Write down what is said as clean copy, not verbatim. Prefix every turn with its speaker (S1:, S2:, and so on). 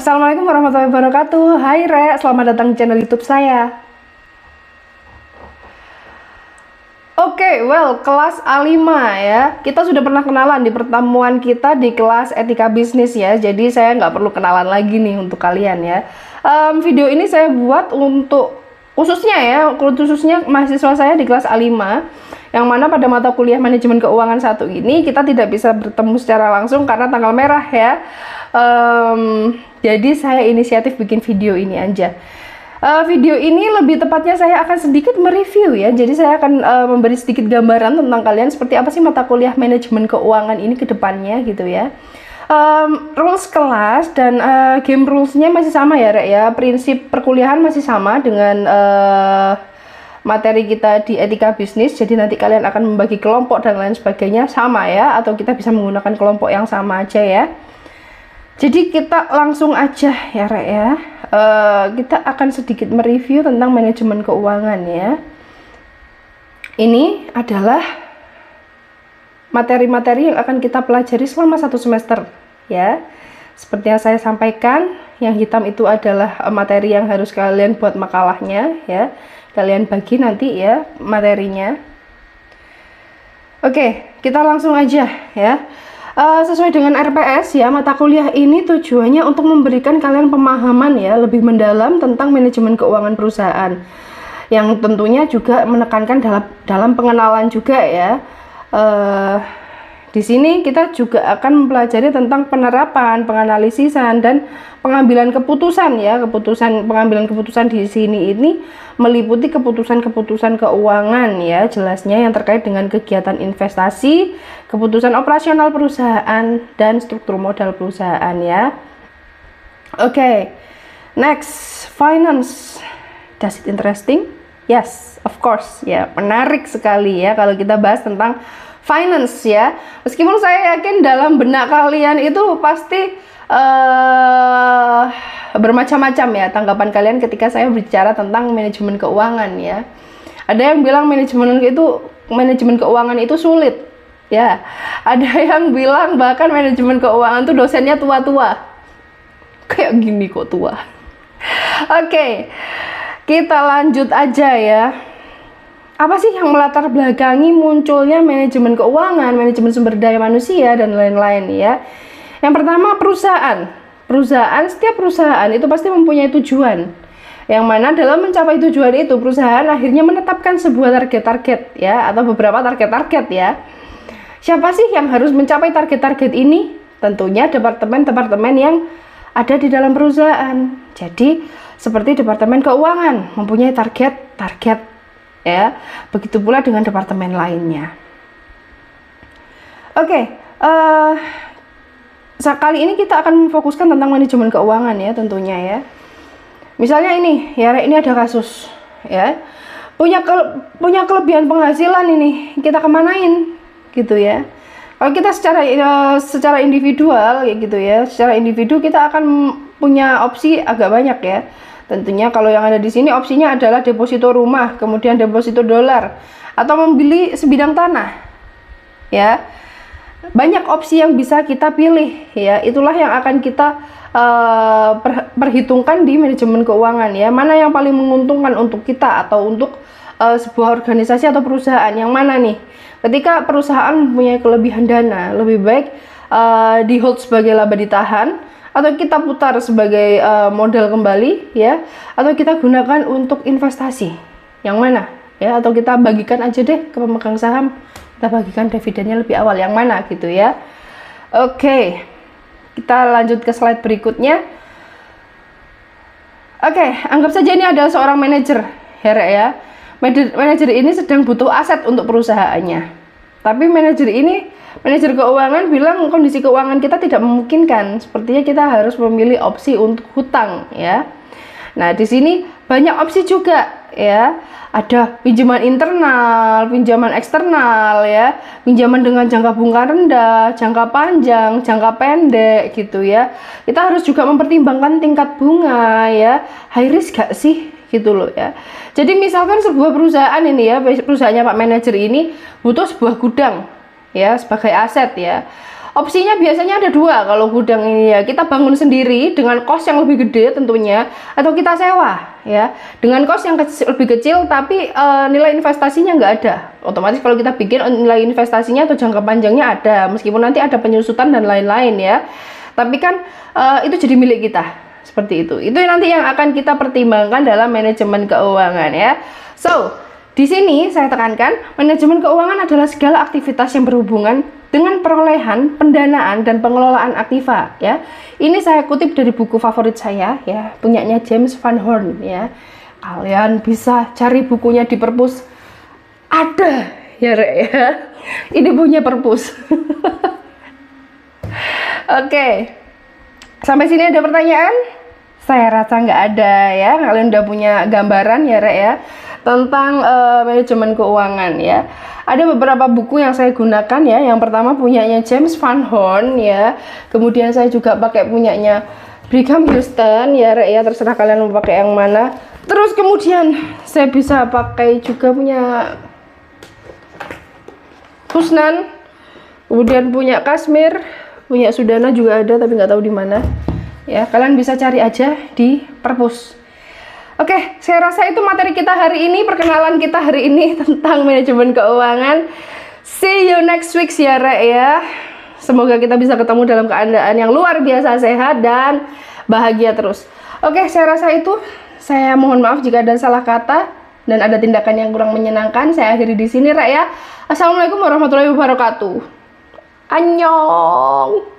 S1: Assalamualaikum warahmatullahi wabarakatuh. Hai Re, selamat datang di channel YouTube saya. Oke, kelas A5 ya. Kita sudah pernah kenalan di pertemuan kita di kelas etika bisnis ya. Jadi saya nggak perlu kenalan lagi nih untuk kalian ya. Video ini saya buat untuk khususnya mahasiswa saya di kelas A5, yang mana pada mata kuliah manajemen keuangan 1 ini kita tidak bisa bertemu secara langsung karena tanggal merah ya. Jadi saya inisiatif bikin video ini aja. Video ini lebih tepatnya saya akan sedikit mereview ya. Jadi saya akan memberi sedikit gambaran tentang kalian seperti apa sih mata kuliah manajemen keuangan ini ke depannya gitu ya. Rules kelas dan game rulesnya masih sama ya Rek ya. Prinsip perkuliahan masih sama dengan materi kita di etika bisnis. Jadi nanti kalian akan membagi kelompok dan lain sebagainya sama ya. Atau kita bisa menggunakan kelompok yang sama aja ya. Jadi kita langsung aja ya Rek ya. Kita akan sedikit mereview tentang manajemen keuangan ya. Ini adalah materi-materi yang akan kita pelajari selama 1 semester ya. Seperti yang saya sampaikan, yang hitam itu adalah materi yang harus kalian buat makalahnya ya. Kalian bagi nanti ya materinya. Oke, kita langsung aja ya. Sesuai dengan RPS ya, mata kuliah ini tujuannya untuk memberikan kalian pemahaman ya lebih mendalam tentang manajemen keuangan perusahaan, yang tentunya juga menekankan dalam pengenalan juga ya. Di sini kita juga akan mempelajari tentang penerapan, penganalisisan, dan pengambilan keputusan ya. Pengambilan keputusan di sini ini meliputi keputusan-keputusan keuangan ya, jelasnya yang terkait dengan kegiatan investasi, keputusan operasional perusahaan, dan struktur modal perusahaan ya. Oke, next, finance. Does it interesting? Yes, of course ya, menarik sekali ya kalau kita bahas tentang finance ya. Meskipun saya yakin dalam benak kalian itu pasti bermacam-macam ya tanggapan kalian ketika saya bicara tentang manajemen keuangan ya. Ada yang bilang manajemen keuangan itu sulit ya. Ada yang bilang bahkan manajemen keuangan itu dosennya tua-tua. Kayak gini kok tua. Oke, kita lanjut aja ya. Apa sih yang melatar belakangi munculnya manajemen keuangan, manajemen sumber daya manusia, dan lain-lain ya. Yang pertama, setiap perusahaan itu pasti mempunyai tujuan, yang mana dalam mencapai tujuan itu perusahaan akhirnya menetapkan sebuah target-target ya, atau beberapa target-target ya. Siapa sih yang harus mencapai target-target ini? Tentunya departemen-departemen yang ada di dalam perusahaan. Jadi seperti departemen keuangan mempunyai target-target ya, begitu pula dengan departemen lainnya. Oke, kali ini kita akan memfokuskan tentang manajemen keuangan ya tentunya ya. Misalnya ini ya, ini ada kasus ya, punya kelebihan penghasilan ini, kita kemanain gitu ya. Kalau kita secara individual ya gitu ya, secara individu kita akan punya opsi agak banyak ya. Tentunya kalau yang ada di sini opsinya adalah deposito rumah, kemudian deposito dolar, atau membeli sebidang tanah. Ya. Banyak opsi yang bisa kita pilih ya. Itulah yang akan kita perhitungkan di manajemen keuangan ya. Mana yang paling menguntungkan untuk kita atau untuk sebuah organisasi atau perusahaan, yang mana nih? Ketika perusahaan mempunyai kelebihan dana, lebih baik di hold sebagai laba ditahan, atau kita putar sebagai modal kembali ya, atau kita gunakan untuk investasi, yang mana ya, atau kita bagikan aja deh ke pemegang saham, kita bagikan dividennya lebih awal, yang mana gitu ya. Oke, kita lanjut ke slide berikutnya. Oke, anggap saja ini adalah seorang manajer ya. Manajer ini sedang butuh aset untuk perusahaannya, tapi manajer keuangan bilang kondisi keuangan kita tidak memungkinkan, sepertinya kita harus memilih opsi untuk hutang ya. Nah, di sini banyak opsi juga ya. Ada pinjaman internal, pinjaman eksternal ya, pinjaman dengan jangka bunga rendah, jangka panjang, jangka pendek gitu ya. Kita harus juga mempertimbangkan tingkat bunga ya. High risk gak sih gitu loh ya. Jadi misalkan sebuah perusahaan ini ya, perusahaannya Pak Manajer ini butuh sebuah gudang ya sebagai aset ya. Opsinya biasanya ada dua kalau gudang ini ya. Kita bangun sendiri dengan kos yang lebih gede tentunya, atau kita sewa ya dengan kos yang lebih kecil tapi nilai investasinya nggak ada. Otomatis kalau kita bikin nilai investasinya atau jangka panjangnya ada, meskipun nanti ada penyusutan dan lain-lain ya. Tapi kan itu jadi milik kita. Seperti itu. Itu nanti yang akan kita pertimbangkan dalam manajemen keuangan ya. So, di sini saya tekankan, manajemen keuangan adalah segala aktivitas yang berhubungan dengan perolehan, pendanaan, dan pengelolaan aktiva ya. Ini saya kutip dari buku favorit saya ya, punyanya James Van Horn ya. Kalian bisa cari bukunya di perpus. Ada ya, Rek ya. Ini punya perpus. Oke. Sampai sini ada pertanyaan? Saya rasa nggak ada ya. Kalian udah punya gambaran ya, Rek ya, tentang manajemen keuangan ya. Ada beberapa buku yang saya gunakan ya. Yang pertama punyanya James Van Horn ya. Kemudian saya juga pakai punyanya Brigham Houston ya, Rek ya. Terserah kalian mau pakai yang mana. Terus kemudian saya bisa pakai juga punya Husnan. Kemudian punya Kashmir, punya Sudana juga ada tapi nggak tahu di mana. Ya, kalian bisa cari aja di perpus. Oke, saya rasa itu materi kita hari ini, perkenalan kita hari ini tentang manajemen keuangan. See you next week ya, Rek ya. Semoga kita bisa ketemu dalam keadaan yang luar biasa sehat dan bahagia terus. Oke, saya rasa itu. Saya mohon maaf jika ada salah kata dan ada tindakan yang kurang menyenangkan. Saya akhiri di sini, Rek ya. Assalamualaikum warahmatullahi wabarakatuh. Annyeong.